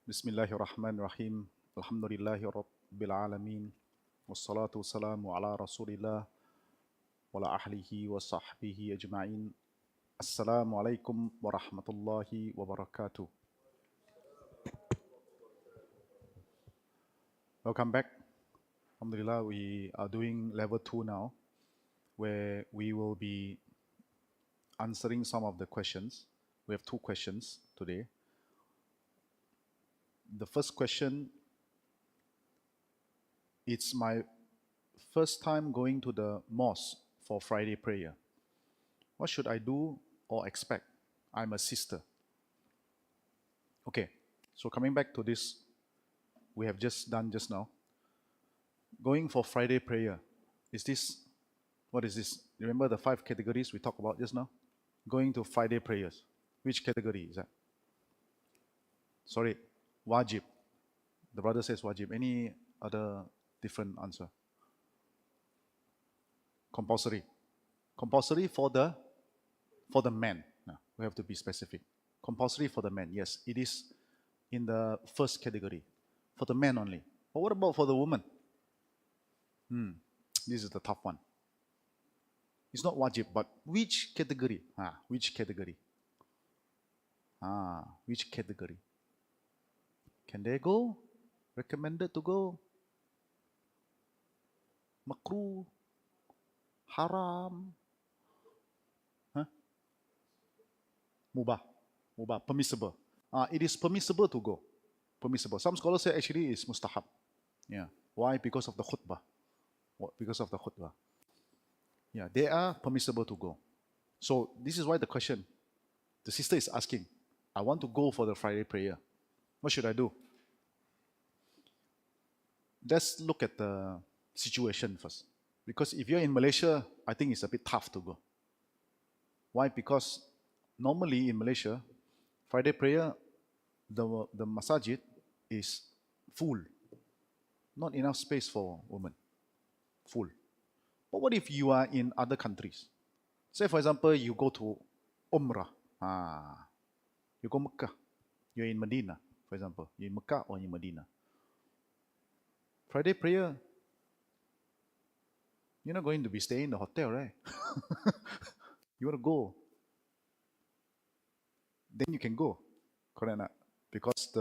Bismillahirrahmanirrahim. Alhamdulillahi Rabbil Alamin. Wassalatu wassalamu ala Rasulillah wa ala ahlihi wa sahbihi ajma'in. Assalamu alaikum warahmatullahi wabarakatuh. Welcome back. Alhamdulillah, we are doing level 2 now, where we will be answering some of the questions. We have 2 questions today. The first question, it's my first time going to the mosque for Friday prayer. What should I do or expect? I'm a sister. Okay, so coming back to this, we have just done just now. Going for Friday prayer, what is this? Remember the 5 categories we talked about just now? Going to Friday prayers. Which category is that? Sorry, wajib. The brother says wajib. Any other different answer? Compulsory. Compulsory for the men. No, we have to be specific. Compulsory for the men. Yes, it is in the first category. For the men only. But what about for the woman? This is the tough one. It's not wajib, but which category? Which category? Which category? Can they go? Recommended to go? Makruh? Haram? Mubah. Mubah. Permissible. It is permissible to go. Permissible. Some scholars say actually it's mustahab. Yeah. Why? Because of the khutbah. Because of the khutbah. Yeah, they are permissible to go. So this is why the question, the sister is asking, I want to go for the Friday prayer. What should I do? Let's look at the situation first. Because if you're in Malaysia, I think it's a bit tough to go. Why? Because normally in Malaysia, Friday prayer, the masajid is full. Not enough space for women. Full. But what if you are in other countries? Say, for example, you go to Umrah. You go Mecca. You're in Medina, for example. You're in Mecca or in Medina. Friday prayer, you're not going to be staying in the hotel, right? You want to go. Then you can go. Correct not? Because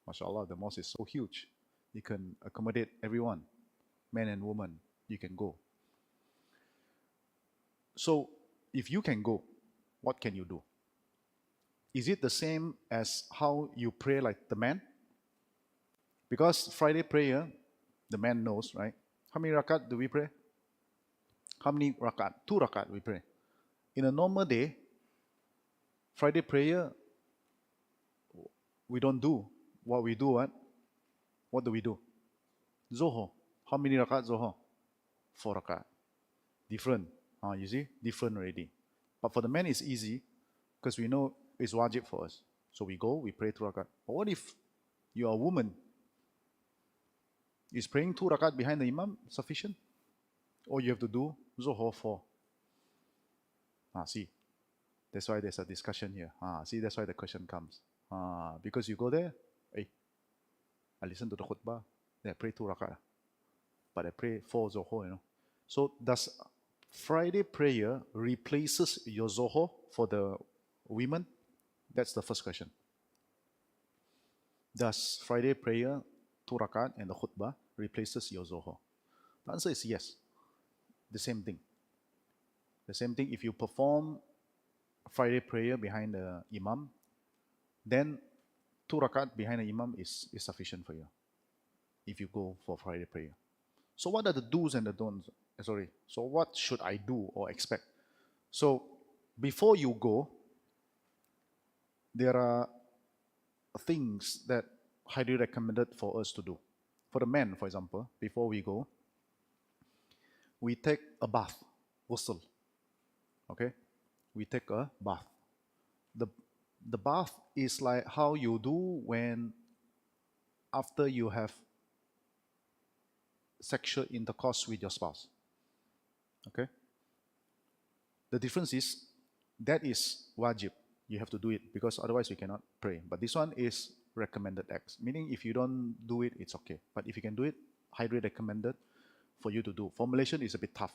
mashallah, the mosque is so huge. You can accommodate everyone, men and women. You can go. So, if you can go, what can you do? Is it the same as how you pray like the man? Because Friday prayer, the man knows, right? How many rakat do we pray? How many rakat? 2 rakat we pray. In a normal day, Friday prayer, we don't do what we do. What do we do? Zohor. How many rakat Zohor? 4 rakat. Different. You see? Different already. But for the men, it's easy because we know it's wajib for us. So we go, we pray 2 rakat. But what if you are a woman? Is praying 2 rakat behind the imam sufficient? Or you have to do Zohor 4? See. That's why there's a discussion here. See, that's why the question comes. Because you go there, I listen to the khutbah, then I pray 2 rakat. But I pray 4 Zohor, So does Friday prayer replaces your Zohor for the women? That's the first question. Does Friday prayer, 2 rakat and the khutbah replaces your Zohor? The answer is yes. The same thing. The same thing, if you perform Friday prayer behind the imam, then 2 rakat behind the imam is sufficient for you if you go for Friday prayer. So what are the do's and the don'ts? So what should I do or expect? So before you go, there are things that highly recommended for us to do. For the men, for example, before we go, we take a bath, ghusl. Okay? We take a bath. The bath is like how you do when after you have sexual intercourse with your spouse. Okay? The difference is that is wajib. You have to do it because otherwise you cannot pray. But this one is recommended acts. Meaning if you don't do it, it's okay. But if you can do it, highly recommended for you to do. For Malaysian, it's a bit tough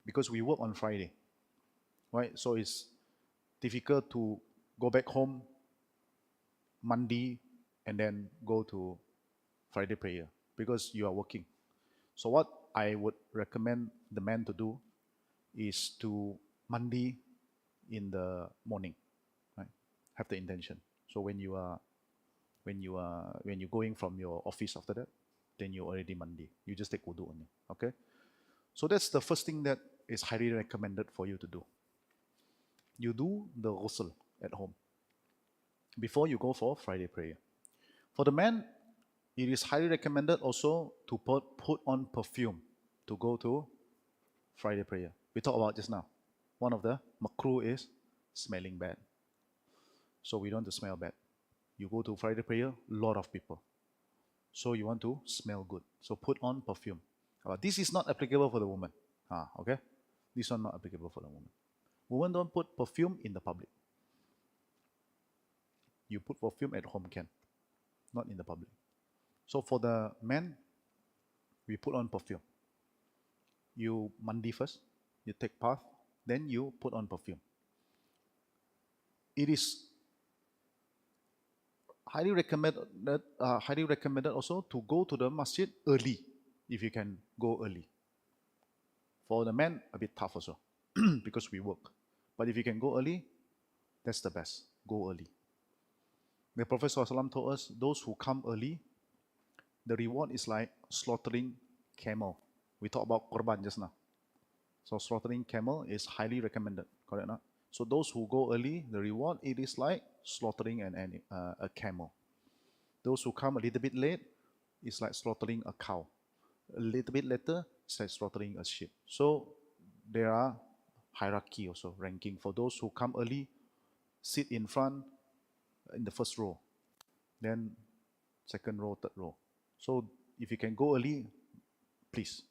because we work on Friday, right? So it's difficult to go back home Monday and then go to Friday prayer because you are working. So what I would recommend the man to do is to Monday in the morning, right? Have the intention. So when you're going from your office after that, then you're already Monday. You just take wudu only. Okay? So that's the first thing that is highly recommended for you to do. You do the ghusl at home before you go for Friday prayer. For the man, it is highly recommended also to put on perfume to go to Friday prayer. We talked about just now. One of the makruh is smelling bad. So we don't want to smell bad. You go to Friday prayer, lot of people. So you want to smell good. So put on perfume. This is not applicable for the woman. Okay? This one not applicable for the woman. Women don't put perfume in the public. You put perfume at home can, not in the public. So for the men, we put on perfume. You mandi first, you take bath, then you put on perfume. It is highly recommended also to go to the masjid early, if you can go early. For the men, a bit tough also, because we work. But if you can go early, that's the best. Go early. The Prophet ﷺ told us, those who come early, the reward is like slaughtering camel. We talked about Qurban just now. So slaughtering camel is highly recommended, correct? Not? So those who go early, the reward, it is like slaughtering a camel. Those who come a little bit late, it's like slaughtering a cow. A little bit later, it's like slaughtering a sheep. So there are hierarchy also, ranking. For those who come early, sit in front in the first row, then second row, third row. So if you can go early, please.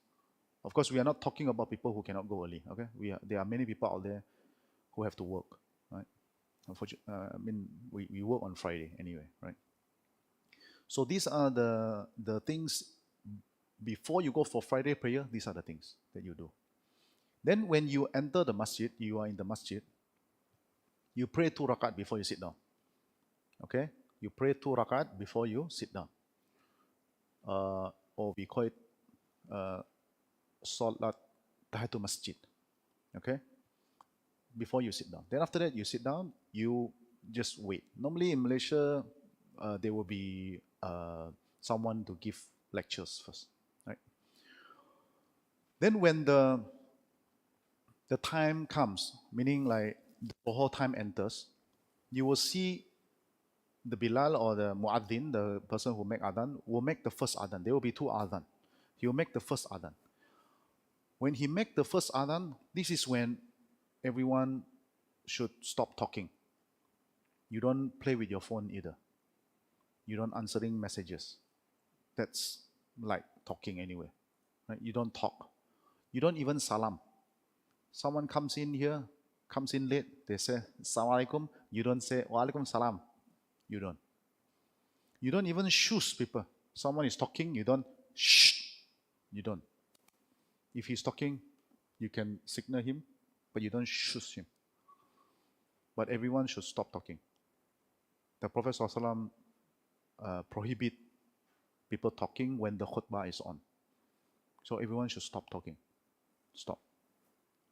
Of course, we are not talking about people who cannot go early. Okay, there are many people out there who have to work, right? We work on Friday anyway, right? So these are the things before you go for Friday prayer. These are the things that you do. Then when you enter the masjid, you are in the masjid. You pray 2 rakat before you sit down. Okay, you pray 2 rakat before you sit down. Or we call it salat tahiyatul masjid. Okay, before you sit down. Then after that, you sit down, you just wait. Normally in Malaysia, there will be someone to give lectures first, right? Then when the time comes, meaning like the whole time enters, you will see the Bilal or the Muaddin, the person who make adhan, will make the first adhan. There will be 2 adhan. He will make the first adhan. When he make the first adhan, this is when everyone should stop talking. You don't play with your phone either. You don't answering messages. That's like talking anyway. Right? You don't talk. You don't even salam. Someone comes in here, comes in late, they say, Assalamualaikum. You don't say, Waalaikum salam. You don't. You don't even shush people. Someone is talking, you don't shh. You don't. If he's talking, you can signal him, but you don't shush him. But everyone should stop talking. The Prophet ﷺ prohibit people talking when the khutbah is on. So everyone should stop talking. Stop.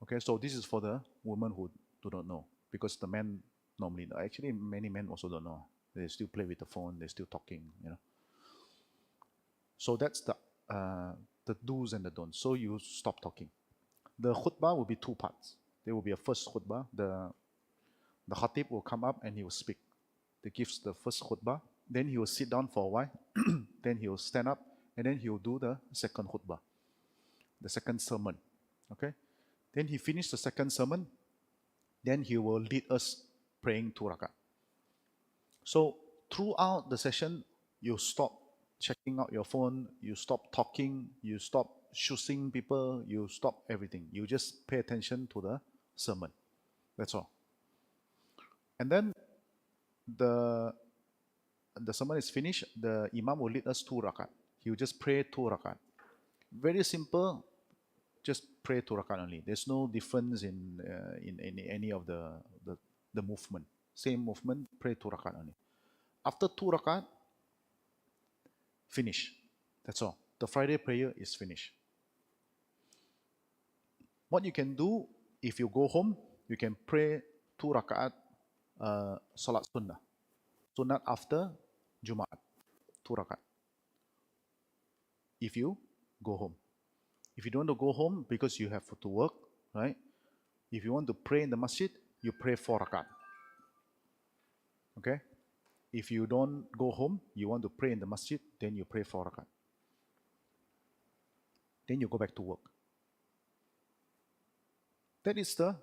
Okay, so this is for the women who do not know, because the men normally know. Actually, many men also don't know. They still play with the phone. They're still talking. So that's the do's and the don'ts. So you stop talking. The khutbah will be 2 parts. There will be a first khutbah. The khatib will come up and he will speak. He gives the first khutbah. Then he will sit down for a while. Then he will stand up, and then he will do the second khutbah, the second sermon. Okay. Then he finished the second sermon. Then he will lead us praying 2 rakat. So throughout the session, you stop checking out your phone, you stop talking, you stop shushing people, you stop everything. You just pay attention to the sermon. That's all. And then the sermon is finished, the Imam will lead us 2 rakat. He will just pray 2 rakat. Very simple, just pray 2 rakat only. There's no difference in any of the movement. Same movement, pray 2 rakat only. After 2 rakat, finish. That's all. The Friday prayer is finished. What you can do, if you go home, you can pray 2 rakaat salat sunnah. Sunnah after Jumaat. 2 rakaat. If you go home. If you don't want to go home because you have to work, right? If you want to pray in the masjid, you pray 4 rakaat. Okay? If you don't go home, you want to pray in the masjid, then you pray 4 rakaat. Then you go back to work. That is the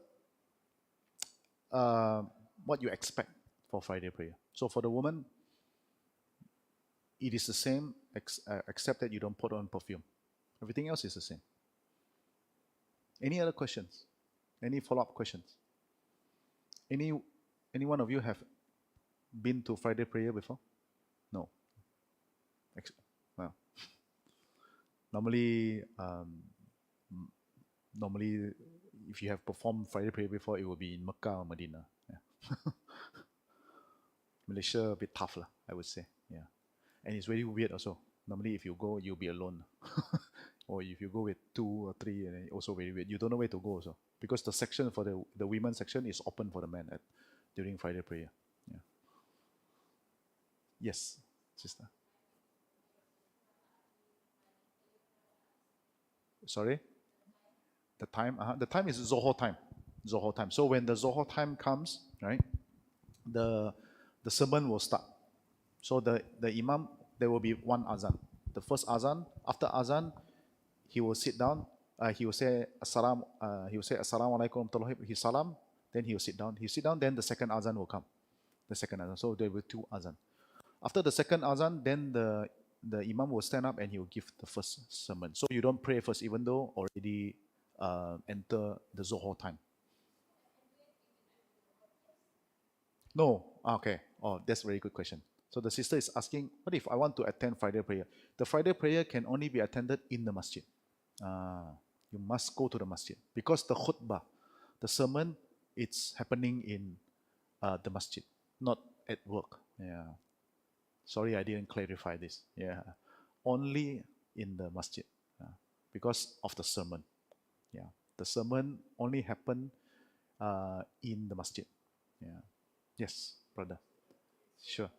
what you expect for Friday prayer. So for the woman, it is the same except that you don't put on perfume. Everything else is the same. Any other questions? Any follow-up questions? Any one of you have been to Friday prayer before? No. Well, normally, if you have performed Friday prayer before, it will be in Mecca or Medina. Yeah. Malaysia a bit tough, I would say. Yeah, and it's very weird also. Normally, if you go, you'll be alone, or if you go with 2 or 3, and also very weird. You don't know where to go also because the section for the women's section is open for the men during Friday prayer. Yeah. Yes, sister. Sorry. The time. The time is Zohor time. Zohor time. So when the Zohor time comes, right, the sermon will start. So the imam, there will be 1 azan. The first azan. After azan, he will sit down. He will say Assalamu alaikum warahmatullahi. He salam. Then he will sit down. He sit down. Then the second azan will come. The second azan. So there will be 2 azan. After the second azan, then the imam will stand up and he will give the first sermon. So you don't pray first, even though already enter the Zohor time. No. Okay. Oh, that's a very good question. So the sister is asking, what if I want to attend Friday prayer? The Friday prayer can only be attended in the masjid. You must go to the masjid because the khutbah, the sermon, it's happening in the masjid, not at work. Yeah. Sorry, I didn't clarify this. Yeah. Only in the masjid because of the sermon. Yeah. The sermon only happened in the masjid. Yeah. Yes, brother. Sure.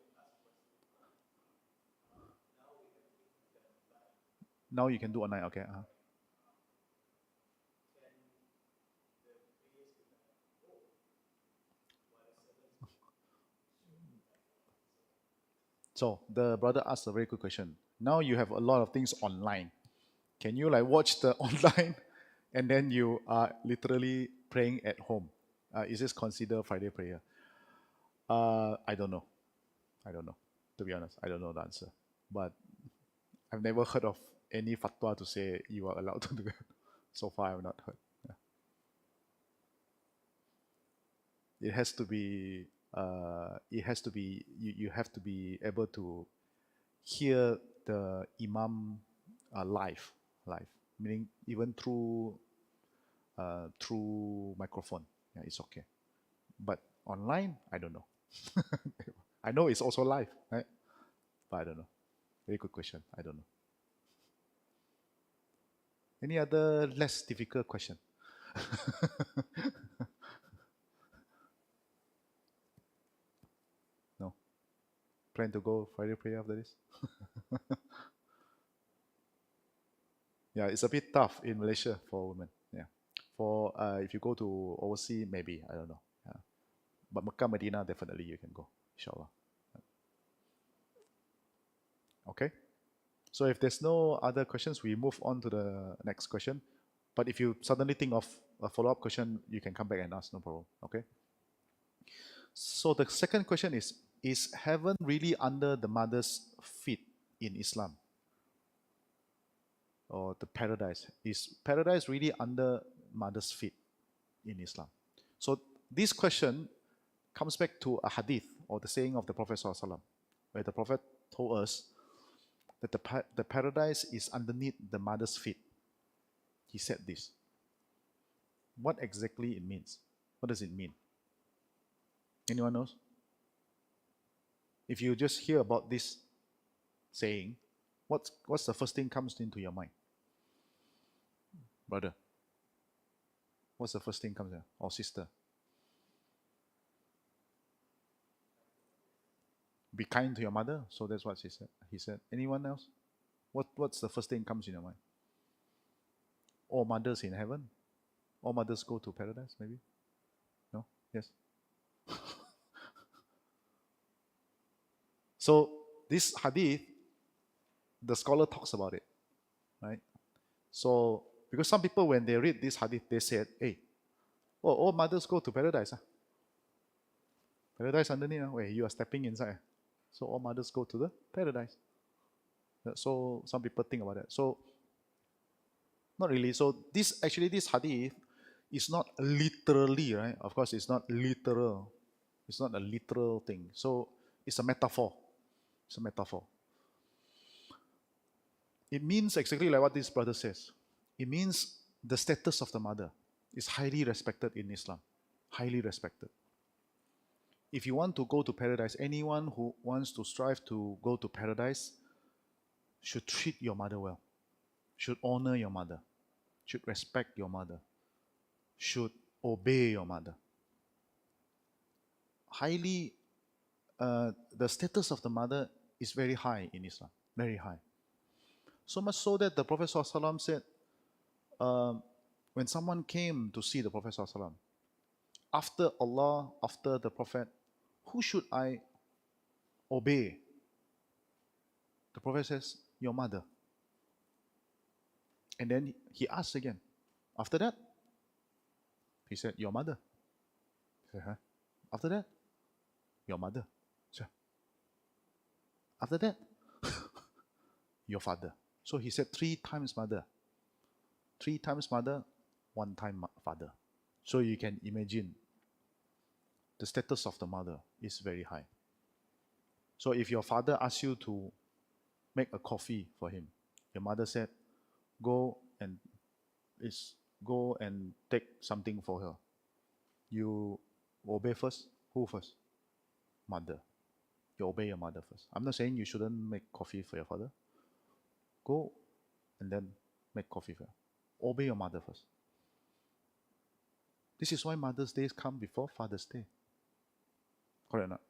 Now you can do online. Okay. So the brother asked a very good question. Now you have a lot of things online. Can you like watch the online and then you are literally praying at home? Is this considered Friday prayer? I don't know. I don't know. To be honest, I don't know the answer. But I've never heard of any fatwa to say you are allowed to do that. So far, I've not heard. Yeah. It has to be. You have to be able to hear the imam live, meaning even through microphone. Yeah, it's okay. But online, I don't know. I know it's also live, right? But I don't know. Very good question. I don't know. Any other less difficult question? No. Plan to go Friday prayer after this? Yeah, it's a bit tough in Malaysia for women. Yeah. For if you go to overseas, maybe I don't know. Yeah. But Mecca, Medina, definitely you can go. Inshallah. Okay. So if there's no other questions, we move on to the next question. But if you suddenly think of a follow-up question, you can come back and ask, no problem. Okay. So the second question is heaven really under the mother's feet in Islam? Or the paradise? Is paradise really under mother's feet in Islam? So this question comes back to a hadith or the saying of the Prophet ﷺ. where the Prophet told us that the paradise is underneath the mother's feet. He said this. What exactly it means? What does it mean? Anyone knows? If you just hear about this saying, what's the first thing comes into your mind? Brother, what's the first thing comes in? Or sister? Be kind to your mother. So that's what she said. He said. Anyone else? What's the first thing comes in your mind? All mothers in heaven? All mothers go to paradise, maybe? No? Yes? So this hadith, the scholar talks about it, right? So because some people when they read this hadith, they said, hey, oh, all mothers go to paradise. Huh? Paradise underneath, where you are stepping inside. So all mothers go to the paradise. So some people think about that. So not really. So this hadith is not literally, right? Of course, it's not literal. It's not a literal thing. So it's a metaphor. It's a metaphor. It means exactly like what this brother says. It means the status of the mother is highly respected in Islam. Highly respected. If you want to go to paradise, anyone who wants to strive to go to paradise should treat your mother well, should honor your mother, should respect your mother, should obey your mother. The status of the mother is very high in Islam, very high. So much so that the Prophet ﷺ said, when someone came to see the Prophet ﷺ, after Allah, after the Prophet, who should I obey? The Prophet says, your mother. And then he asked again, after that? He said, your mother. He said, huh? After that? Your mother. He said, after that? Your father. So he said 3 times mother. 3 times mother, 1 time father. So you can imagine the status of the mother is very high. So if your father asks you to make a coffee for him, your mother said, go and take something for her. You obey first? Who first? Mother. You obey your mother first. I'm not saying you shouldn't make coffee for your father. Go and then make coffee for her. Obey your mother first. This is why Mother's Day come before Father's Day. Correct or not?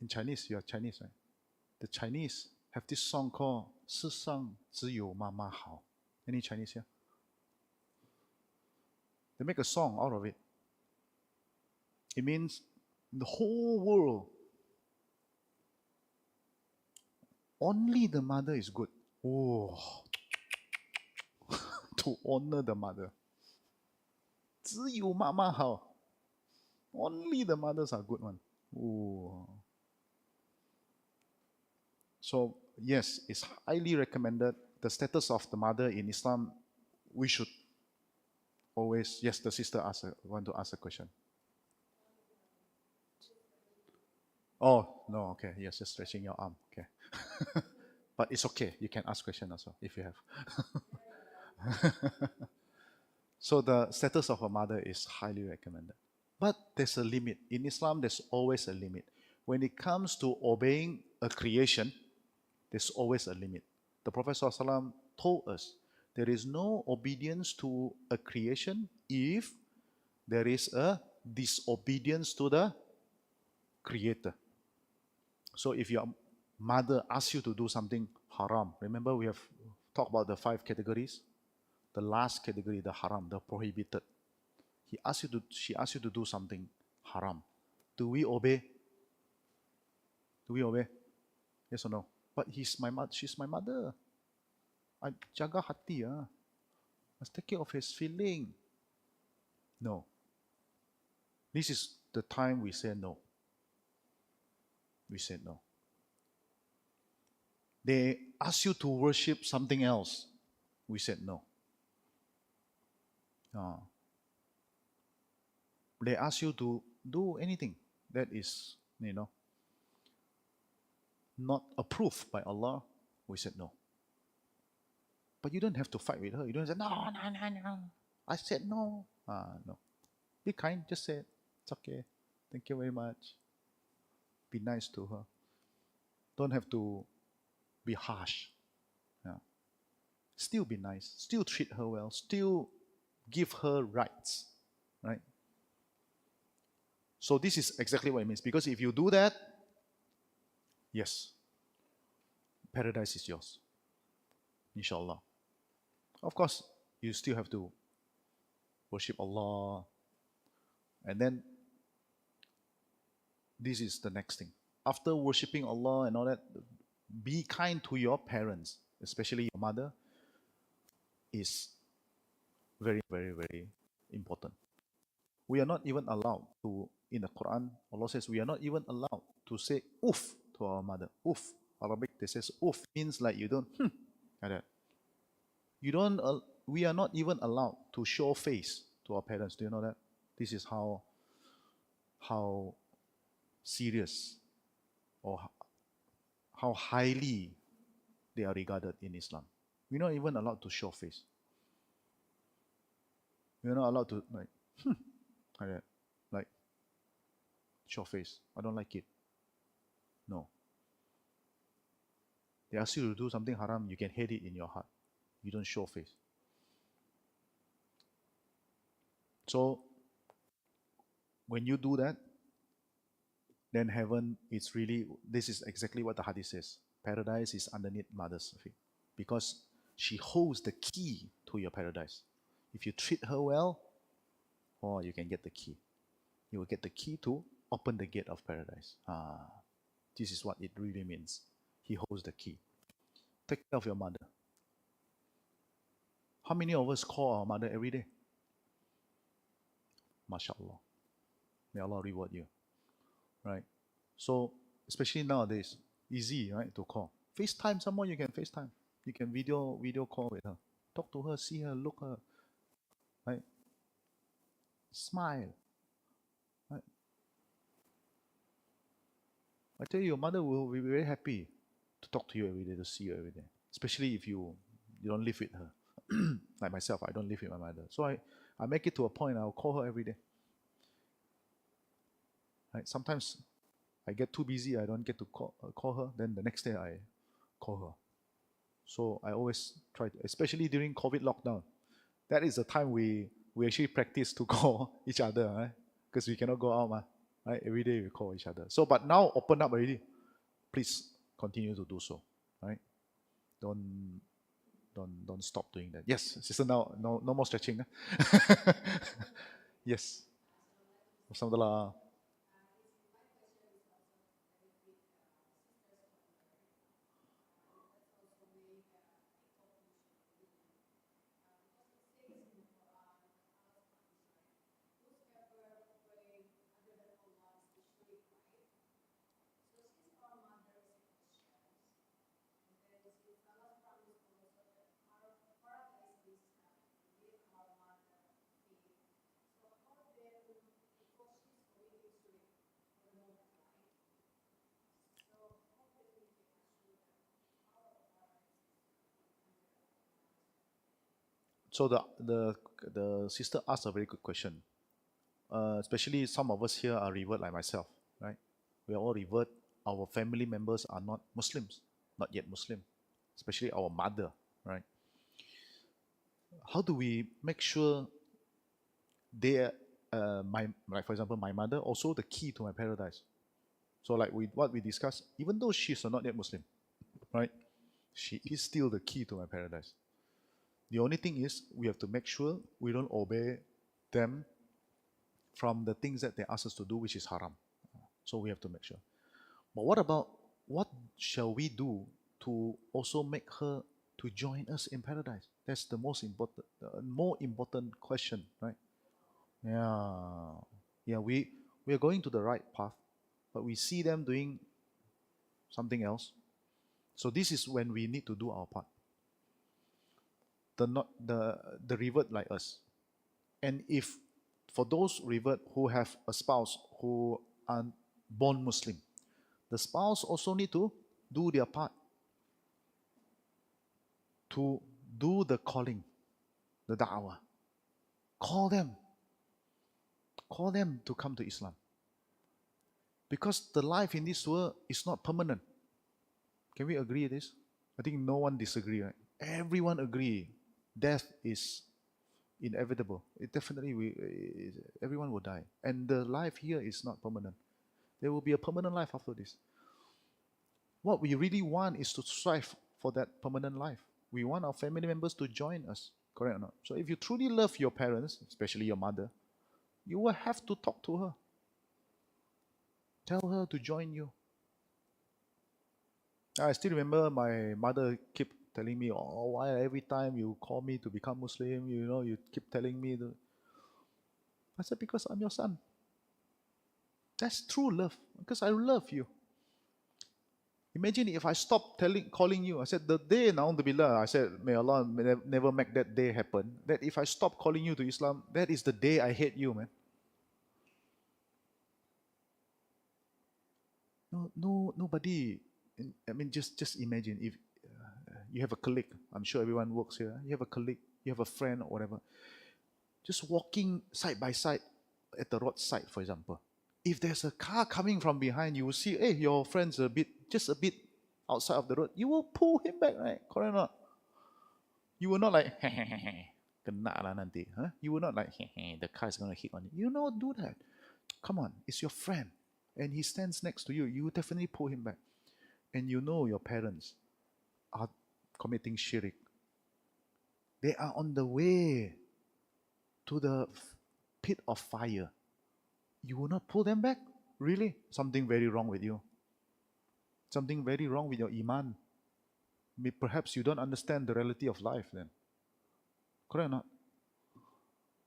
In Chinese, you are Chinese, right? The Chinese have this song called 世上只有妈妈好. Any Chinese here? They make a song out of it. It means the whole world, only the mother is good. Oh, to honor the mother. 只有妈妈好. Only the mothers are good one. Oh. So yes, it's highly recommended. The status of the mother in Islam, we should always. Yes, the sister want to ask a question. Oh no, okay. Yes, just stretching your arm. Okay, but it's okay. You can ask question also if you have. So the status of a mother is highly recommended. But there's a limit. In Islam, there's always a limit. When it comes to obeying a creation, there's always a limit. The Prophet ﷺ told us there is no obedience to a creation if there is a disobedience to the creator. So if your mother asks you to do something haram, remember we have talked about the 5 categories? The last category, the haram, the prohibited. She asks you to do something haram. Do we obey? Do we obey? Yes or no? But she's my mother. I jaga hati. Must take care of his feeling. No. This is the time we say no. We said no. They ask you to worship something else. We said no. They ask you to do anything that is, not approved by Allah, we said no. But you don't have to fight with her. You don't say, no, no, no, no. I said no. No. Be kind, just say it. It's okay. Thank you very much. Be nice to her. Don't have to be harsh. Yeah. Still be nice. Still treat her well. Still give her rights. Right? So this is exactly what it means. Because if you do that, yes, paradise is yours. Inshallah. Of course, you still have to worship Allah. And then this is the next thing. After worshipping Allah and all that, be kind to your parents, especially your mother, is very, very, very important. We are not even allowed to, in the Quran, Allah says we are not even allowed to say oof to our mother. Oof. Arabic, they says oof means like you don't, like that. You don't, we are not even allowed to show face to our parents. Do you know that? This is how serious or how highly they are regarded in Islam. We're not even allowed to show face. We're not allowed to like that, like show face. I don't like it. No. They ask you to do something haram, you can hate it in your heart. You don't show face. So when you do that, then heaven is really, this is exactly what the hadith says. Paradise is underneath mother's feet because she holds the key to your paradise. If you treat her well, you can get the key. You will get the key to open the gate of paradise. This is what it really means. He holds the key. Take care of your mother. How many of us call our mother every day? MashaAllah. May Allah reward you. Right? So, especially nowadays, easy, right, to call. FaceTime, someone you can FaceTime. You can video call with her. Talk to her, see her, look her. Right? Smile. Right? I tell you, your mother will be very happy to talk to you every day, to see you every day. Especially if you don't live with her. Like myself, I don't live with my mother. So I make it to a point, I'll call her every day. Right? Sometimes I get too busy, I don't get to call her. Then the next day I call her. So I always try to, especially during COVID lockdown. That is the time we actually practice to call each other, right? Because we cannot go out, right? Every day we call each other. So, but now open up already. Please continue to do so, right? Don't stop doing that. Yes, sister, now no more stretching. Yes. Alhamdulillah. So the sister asked a very good question. Especially some of us here are revert like myself, right? We are all revert. Our family members are not Muslims, not yet Muslim, especially our mother, right? How do we make sure they are, like for example, my mother also the key to my paradise? So like what we discussed, even though she's not yet Muslim, right? She is still the key to my paradise. The only thing is we have to make sure we don't obey them from the things that they ask us to do, which is haram. So we have to make sure. But what shall we do to also make her to join us in paradise? That's the more important question, right? Yeah, yeah. We are going to the right path, but we see them doing something else. So this is when we need to do our part. The revert like us, and if for those revert who have a spouse who are born Muslim, the spouse also need to do their part to do the calling, the da'wah. Call them. Call them to come to Islam. Because the life in this world is not permanent. Can we agree with this? I think no one disagree, right? Everyone agree. Death is inevitable. Everyone will die. And the life here is not permanent. There will be a permanent life after this. What we really want is to strive for that permanent life. We want our family members to join us, correct or not? So if you truly love your parents, especially your mother, you will have to talk to her. Tell her to join you. I still remember my mother keep telling me, oh, why every time you call me to become Muslim, you keep telling me. I said, because I'm your son. That's true love, because I love you. Imagine if I stopped calling you. I said, the day, na'udzubillah, I said, may Allah never make that day happen. That if I stop calling you to Islam, that is the day I hate you, man. No, nobody. I mean, just imagine if you have a colleague. I'm sure everyone works here. You have a colleague, you have a friend or whatever. Just walking side by side at the roadside, for example. If there's a car coming from behind, you will see, hey, your friend's just a bit outside of the road. You will pull him back, right? Correct or not? You will not like, kena lah nanti. Huh? You will not like, the car is going to hit on you. You don't do that. Come on, it's your friend. And he stands next to you. You will definitely pull him back. And you know your parents are committing shirk. They are on the way to the pit of fire. You will not pull them back? Really? Something very wrong with you. Something very wrong with your iman. Perhaps you don't understand the reality of life then. Correct or not?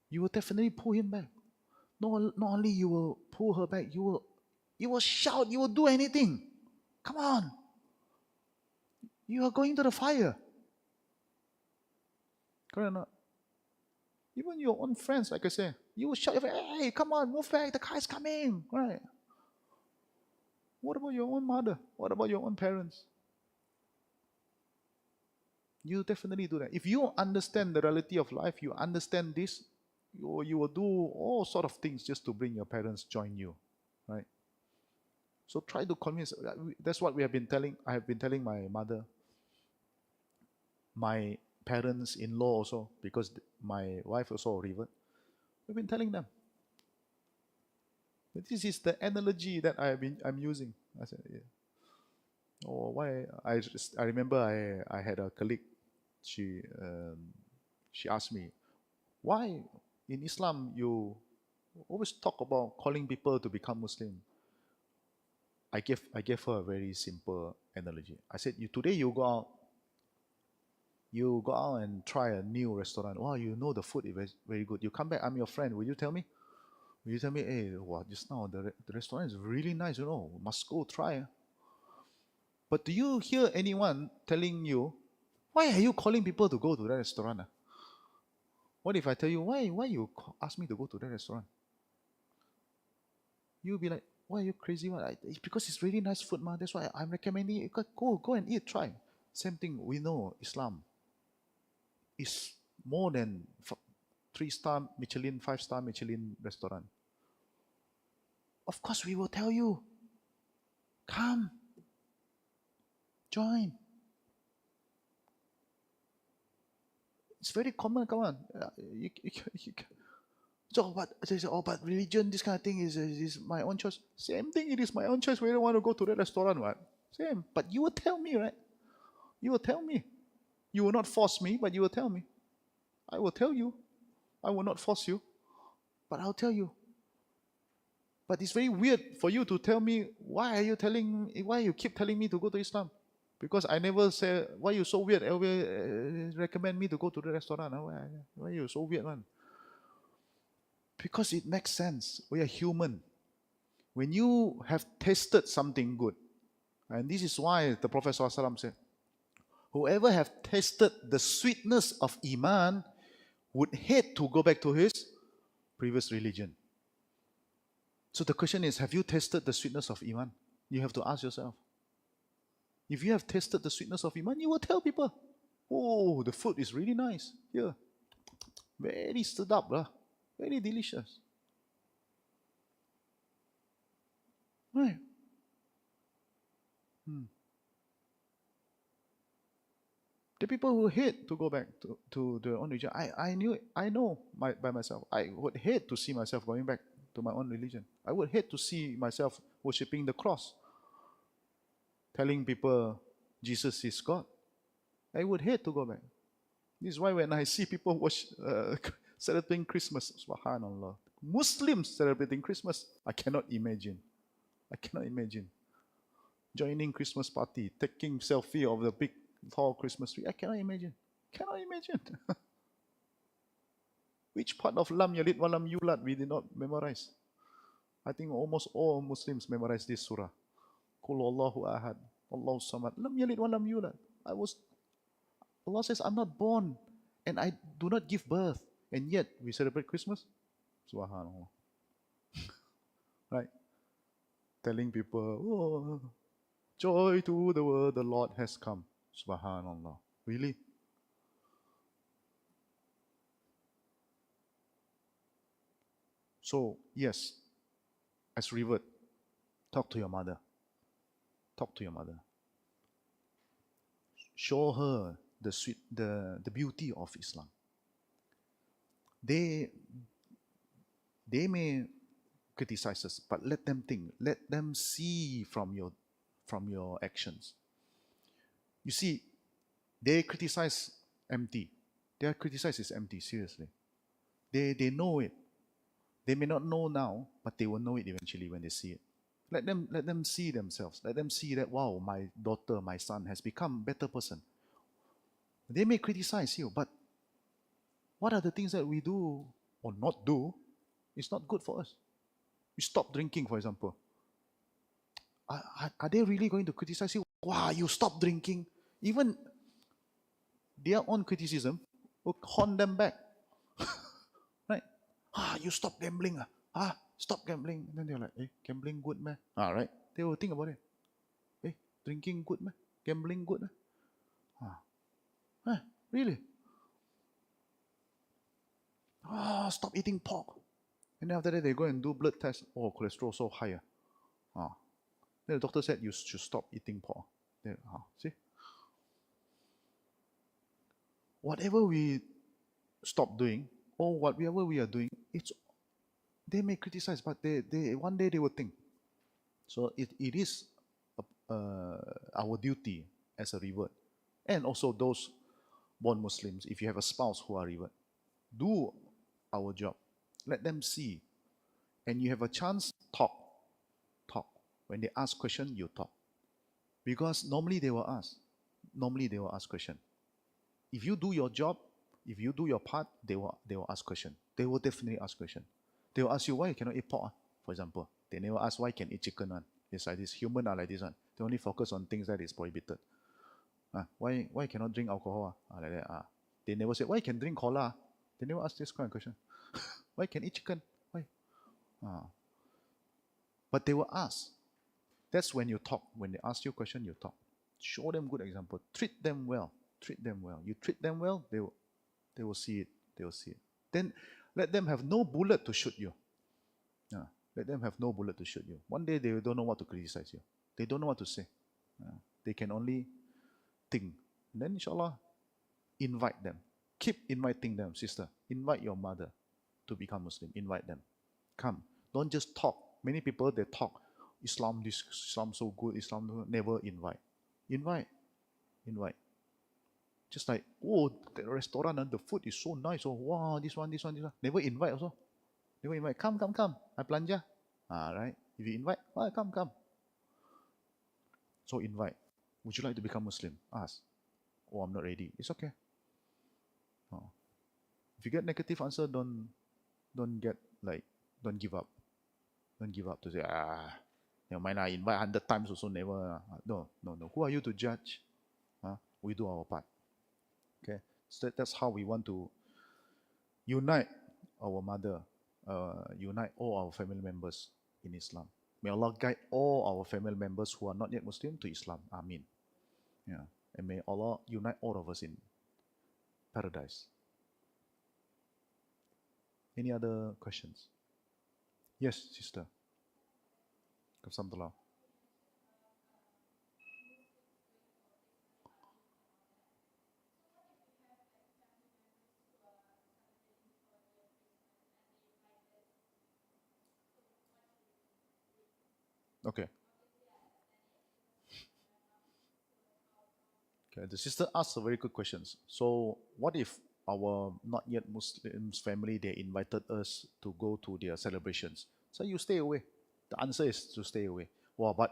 You will definitely pull him back. Not only you will pull her back, you will shout, you will do anything. Come on. You are going to the fire. Correct or not? Even your own friends, like I say, you will shout, hey, come on, move back, the car is coming. Right? What about your own mother? What about your own parents? You definitely do that. If you understand the reality of life, you understand this, you will do all sort of things just to bring your parents join you. Right? So try to convince. That's what I have been telling my mother, my parents-in-law also, because my wife also a revert. We've been telling them. But this is the analogy that I'm using. I said, yeah. Oh, why? I remember I had a colleague. She asked me, why in Islam you always talk about calling people to become Muslim? I gave her a very simple analogy. I said, today you go out and try a new restaurant. Wow, you know the food is very, very good. You come back, I'm your friend. Will you tell me? Will you tell me, hey, wow, just now the restaurant is really nice, must go try. But do you hear anyone telling you, why are you calling people to go to that restaurant? What if I tell you, why you ask me to go to that restaurant? You'll be like, why are you crazy? It's because it's really nice food, ma. That's why I'm recommending you. Go and eat, try. Same thing, we know Islam is more than 3-star Michelin, 5-star Michelin restaurant. Of course, we will tell you, come, join. It's very common, come on. So, but religion, this kind of thing is my own choice. Same thing, it is my own choice whether I want to go to that restaurant, what? Same. But you will tell me, right? You will tell me. You will not force me, but you will tell me. I will tell you. I will not force you, but I'll tell you. But it's very weird for you to tell me, why you keep telling me to go to Islam? Because I never say, why you so weird? Recommend me to go to the restaurant. Why you so weird, man? Because it makes sense. We are human. When you have tasted something good, and this is why the Prophet ﷺ said, whoever have tasted the sweetness of Iman would hate to go back to his previous religion. So the question is, have you tasted the sweetness of Iman? You have to ask yourself. If you have tasted the sweetness of Iman, you will tell people, oh, the food is really nice here. Very sedap lah. Very delicious. Right. The people who hate to go back to their own religion, I knew it. I know by myself. I would hate to see myself going back to my own religion. I would hate to see myself worshipping the cross, telling people Jesus is God. I would hate to go back. This is why when I see people celebrating Christmas, subhanallah, Muslims celebrating Christmas, I cannot imagine. I cannot imagine. Joining Christmas party, taking selfie of the big tall Christmas tree. I cannot imagine. Cannot imagine. Which part of Lam Yalid Walam Yulad we did not memorize? I think almost all Muslims memorize this surah. Qul Allahu Ahad, Allahu Samad, Lam Yalid Walam Yulad. Allah says, I'm not born and I do not give birth. And yet we celebrate Christmas? Subhanallah. Right? Telling people, oh, joy to the world, the Lord has come. Subhanallah. Really? So, yes, as revert, talk to your mother. Talk to your mother. Show her the beauty of Islam. They may criticize us, but let them think. Let them see from your actions. You see, they criticize empty. Their criticize is empty, seriously. They know it. They may not know now, but they will know it eventually when they see it. Let them see themselves. Let them see that, wow, my daughter, my son has become a better person. They may criticize you, but what are the things that we do or not do is not good for us. You stop drinking, for example. Are they really going to criticize you? Wow, you stop drinking. Even their own criticism will horn them back. Right? You stop gambling. Stop gambling. And then they're like, gambling good, man. Right? They will think about it. Drinking good, man. Gambling good, man. Really? Stop eating pork. And then after that, they go and do blood test. Oh, cholesterol so high. Then the doctor said you should stop eating pork. Then, see? Whatever we stop doing, or whatever we are doing, they may criticize, but they one day they will think. So it is our duty as a revert, and also those born Muslims, if you have a spouse who are revert, do our job. Let them see. And you have a chance, talk. When they ask question, you talk. Because normally they will ask. Question. If you do your job, if you do your part, they will ask question. They will definitely ask question. They will ask you, why you cannot eat pork, for example. They never ask why you can eat chicken one. It's like this, human are like this one. They only focus on things that is prohibited. Why you cannot drink alcohol? Like that. They never say, why you can drink cola? They never ask this kind of question. Why can eat chicken? Why? But they will ask. That's when you talk. When they ask you a question, you talk. Show them good example. Treat them well. You treat them well, they will see it. Then let them have no bullet to shoot you. Let them have no bullet to shoot you. One day they don't know what to criticize you. They don't know what to say. They can only think. And then inshallah, invite them. Keep inviting them, sister. Invite your mother to become Muslim. Invite them. Come. Don't just talk. Many people, they talk. Islam this, Islam so good, Islam never invite. Invite. Just like, oh, the restaurant, the food is so nice. Oh, wow, this one. Never invite also. Never invite. Come. I belanja. Right? If you invite, come. So invite. Would you like to become Muslim? Ask. Oh, I'm not ready. It's okay. If you get negative answer, don't give up. Don't give up to say, never mind, I invite 100 times also never. No. Who are you to judge? We do our part. Okay, so that's how we want to unite our mother, unite all our family members in Islam. May Allah guide all our family members who are not yet Muslim to Islam. Ameen. Yeah. And may Allah unite all of us in paradise. Any other questions? Yes, sister. Kamsahamnillah. Okay. Okay. The sister asked a very good questions. So, what if our not yet Muslims family they invited us to go to their celebrations? So you stay away. The answer is to stay away. Wow, but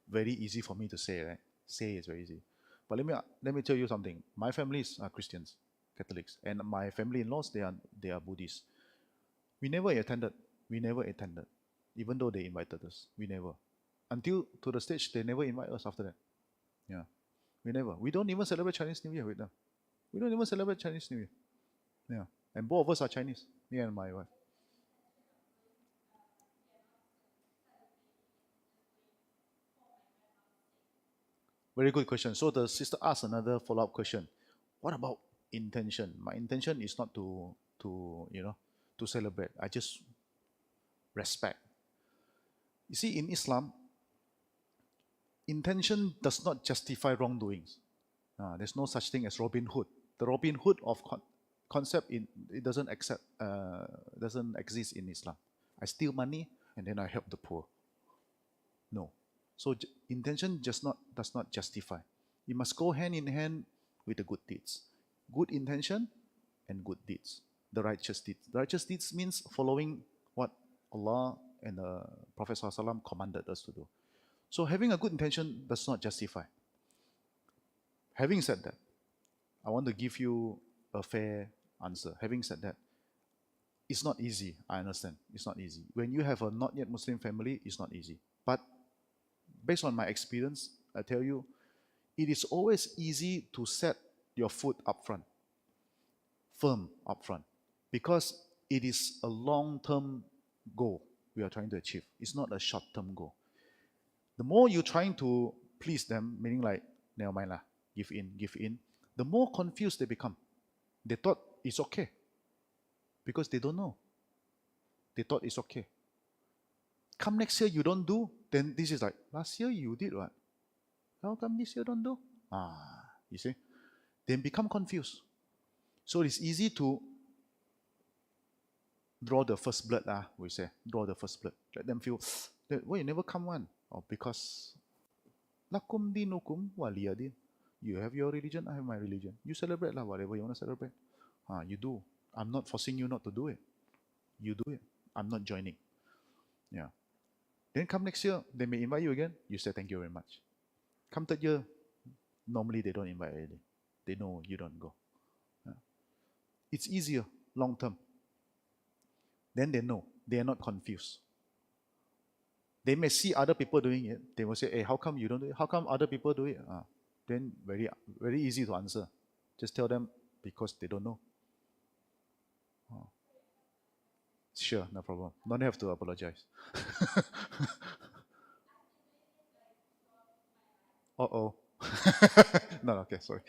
very easy for me to say, right? Say is very easy. But let me tell you something. My families are Christians, Catholics, and my family-in-laws they are Buddhists. We never attended. We never attended, even though they invited us. We never. Until to the stage they never invite us after that. Yeah, we never. We don't even celebrate Chinese New Year with them. We don't even celebrate Chinese New Year. Yeah, and both of us are Chinese. Me and my wife. Very good question. So the sister asked another follow-up question. What about intention? My intention is not to celebrate. I just respect. You see, in Islam, intention does not justify wrongdoings. There's no such thing as Robin Hood. The Robin Hood of concept it doesn't exist in Islam. I steal money and then I help the poor. No. So intention does not justify. It must go hand in hand with the good deeds. Good intention and good deeds. The righteous deeds. The righteous deeds means following what Allah and the Prophet ﷺ commanded us to do. So having a good intention does not justify. Having said that, I want to give you a fair answer. Having said that, it's not easy. I understand. It's not easy. When you have a not yet Muslim family, it's not easy. But based on my experience, I tell you, it is always easy to set your foot up front, firm up front, because it is a long-term goal we are trying to achieve. It's not a short-term goal. The more you're trying to please them, meaning like, never mind lah, give in, the more confused they become. They thought it's okay because they don't know. They thought it's okay. Come next year you don't do, then this is like, last year you did what? How come this year don't do? You see? Then become confused. So it's easy to draw the first blood, we say. Draw the first blood. Let them feel, why you never come one? Or because, lakum dinukum waliyadin. You have your religion, I have my religion. You celebrate lah, whatever you want to celebrate. You do. I'm not forcing you not to do it. You do it. I'm not joining. Yeah. Then come next year, they may invite you again. You say thank you very much. Come third year, normally they don't invite already. They know you don't go. Yeah. It's easier, long term. Then they know. They are not confused. They may see other people doing it. They will say, hey, how come you don't do it? How come other people do it? Then very, very easy to answer. Just tell them because they don't know. Sure, no problem. Don't have to apologize. Uh-oh. No, okay, sorry.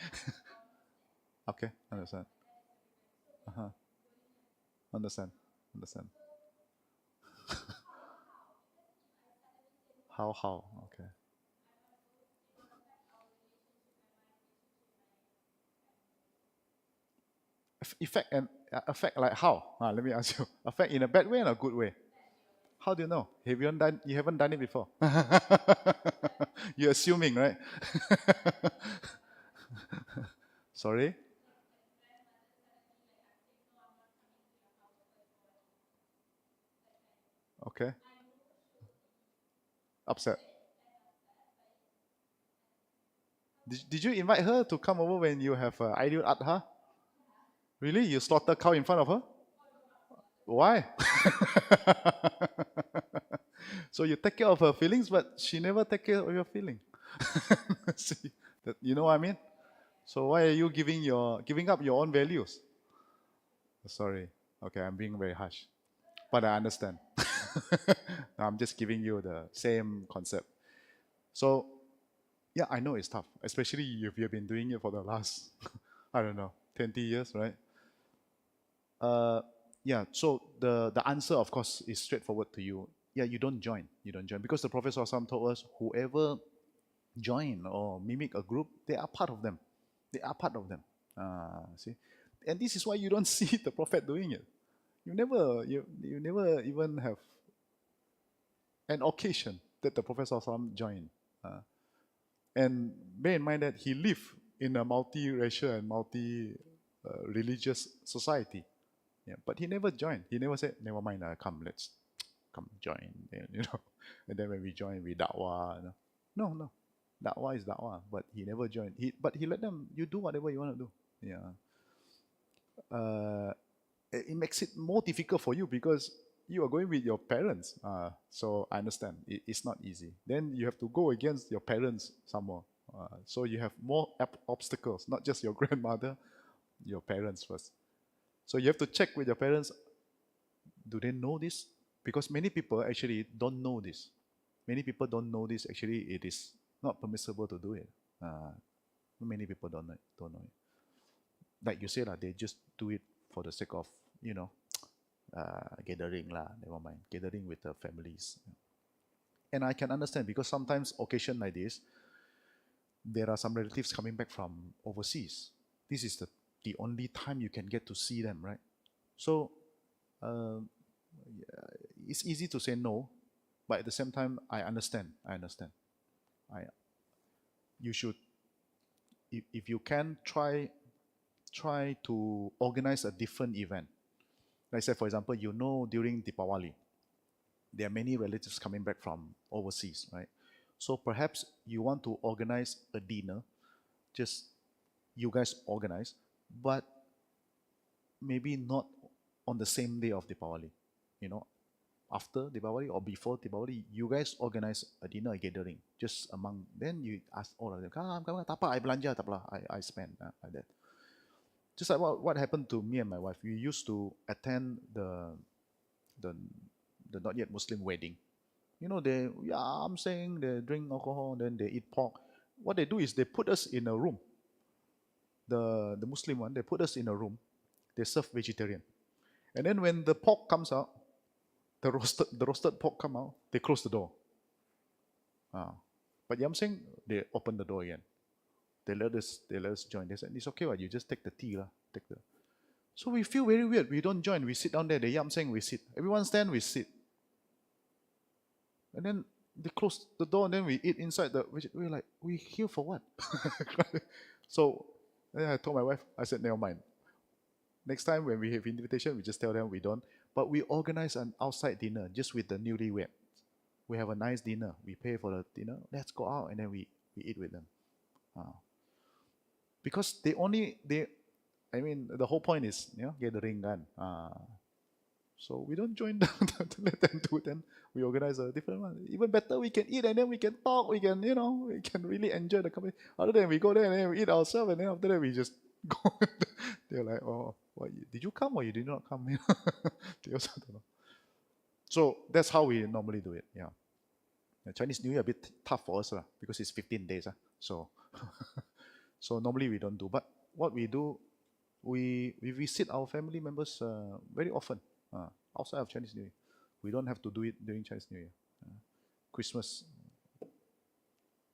Okay, understand. Uh-huh. Understand. How? Okay. Affect like how? Let me ask you. Affect in a bad way or a good way? How do you know? You haven't done it before. You're assuming, right? Sorry? Okay. Upset. Did you invite her to come over when you have Ideal Adha? Really? You slaughter cow in front of her? Why? So you take care of her feelings, but she never take care of your feeling. See, you know what I mean? So why are you giving up your own values? Sorry. Okay, I'm being very harsh. But I understand. I'm just giving you the same concept. So Yeah, I know it's tough, especially if you've been doing it for the last, I don't know, 20 years, right? Uh, yeah, so the answer, of course, is straightforward to you. Yeah, you don't join. You don't join. Because the Prophet ﷺ told us, whoever join or mimic a group, they are part of them. They are part of them. See? And this is why you don't see the Prophet doing it. You never even have an occasion that the Prophet ﷺ joined. Uh, and bear in mind that he lived in a multi-racial and multi-religious society. Yeah, but he never joined. He never said, "Never mind, come, let's come join." You know, and then when we join, we da'wah. You know? No, no, da'wah is da'wah. But he never joined. But he let them. You do whatever you want to do. Yeah. It makes it more difficult for you because you are going with your parents. So I understand it's not easy. Then you have to go against your parents some more. So you have more obstacles, not just your grandmother, your parents first. So you have to check with your parents, do they know this? Because many people actually don't know this. Many people don't know this. Actually, it is not permissible to do it. Many people don't know it. Like you said, they just do it for the sake of, you know, gathering lah. Never mind, gathering with the families. And I can understand because sometimes occasion like this, there are some relatives coming back from overseas. This is the only time you can get to see them, right? So uh, it's easy to say no, but at the same time, I understand. I understand. I You should, if you can, try to organize a different event. Like say, for example, during Deepawali, there are many relatives coming back from overseas, right? So perhaps you want to organize a dinner, just you guys organize, but maybe not on the same day of Deepawali. You know, after Deepawali or before Deepawali, you guys organize a dinner, a gathering, just among. Then you ask all of them, come, tak apa, I belanja, tak apa, I spend like that. Just like what happened to me and my wife. We used to attend the the not yet Muslim wedding. You know, I'm saying they drink alcohol, then they eat pork. What they do is they put us in a room. The Muslim one, they put us in a room. They serve vegetarian, and then when the pork comes out, the roasted pork come out, they close the door. But Yam Seng, they open the door again. They let us join. They said, it's okay, you just take the tea. Take the. So we feel very weird. We don't join. We sit down there. The Yam Seng, we sit. Everyone stand, we sit. And then they close the door and then we eat inside the. We're like, we here for what? So then I told my wife, I said, never mind. Next time when we have invitation, we just tell them we don't. But we organize an outside dinner just with the newlyweds. We have a nice dinner. We pay for the dinner. Let's go out and then we eat with them. Because the whole point is, gathering kan. So we don't join them to let them do it. Then we organize a different one. Even better, we can eat and then we can talk. We can, we can really enjoy the company. Other than we go there and then we eat ourselves and then after that we just go. They're like, oh, what, did you come or you did not come? They also don't know. So that's how we normally do it. Yeah. Chinese New Year a bit tough for us because it's 15 days. So so normally we don't do. But what we do, we visit our family members very often outside of Chinese New Year. We don't have to do it during Chinese New Year. Christmas,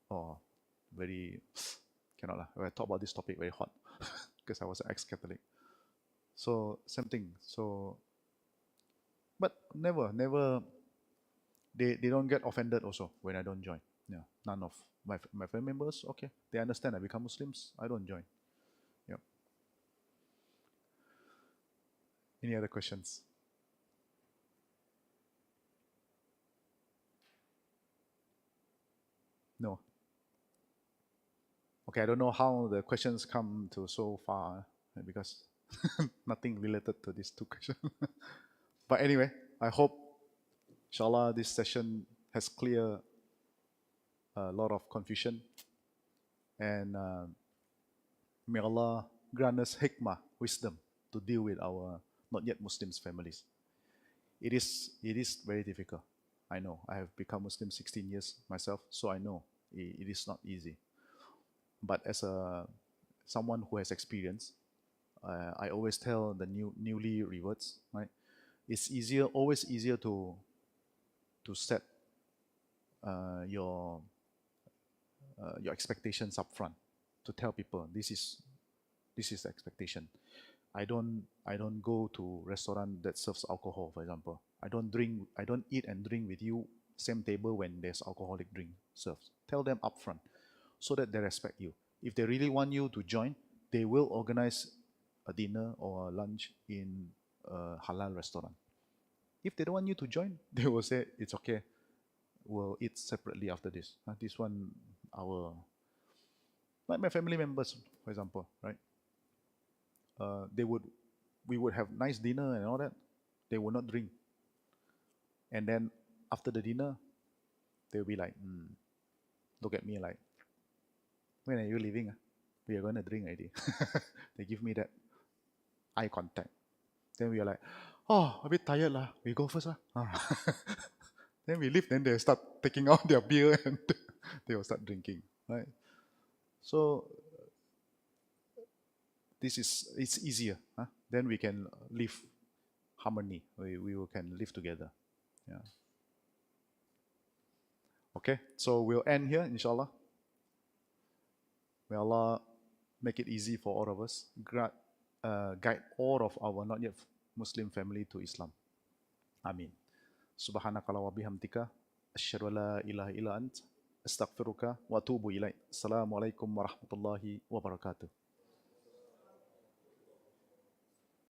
oh, very, cannot lah. When I talk about this topic, very hot because I was an ex-Catholic. So same thing. So, but never, they don't get offended also when I don't join. Yeah, none of my family members, okay, they understand I become Muslims, I don't join. Yep. Any other questions? No. Okay, I don't know how the questions come to so far because nothing related to these two questions. But anyway, I hope, inshallah, this session has cleared a lot of confusion. And may Allah grant us hikmah, wisdom, to deal with our not yet Muslims families. It is very difficult. I know. I have become Muslim 16 years myself, so I know it is not easy. But as someone who has experience, I always tell the newly reverts, right? It's always easier to set your expectations up front, to tell people this is the expectation. I don't go to restaurant that serves alcohol, for example. I don't eat and drink with you same table when there's alcoholic drink served. Tell them upfront so that they respect you. If they really want you to join, they will organize a dinner or a lunch in a halal restaurant. If they don't want you to join, they will say it's okay. We'll eat separately after this. This one, our like my family members, for example, right? They would we would have nice dinner and all that. They would not drink, and then after the dinner, they'll be like, look at me like, when are you leaving? We are going to drink already. They give me that eye contact. Then we are like, oh, a bit tired lah. We go first lah. Then we leave. Then they start taking out their beer and they will start drinking, right? So it's easier. Then we can live harmony. We can live together. Yeah. Okay. So we'll end here, inshallah. May Allah make it easy for all of us. Guide all of our not yet Muslim family to Islam. Amin. Subhanakala wa bihamdika. Asyhadu an la ilaha illa ant. Astaghfiruka wa atubu ilaik. Assalamualaikum warahmatullahi wabarakatuh.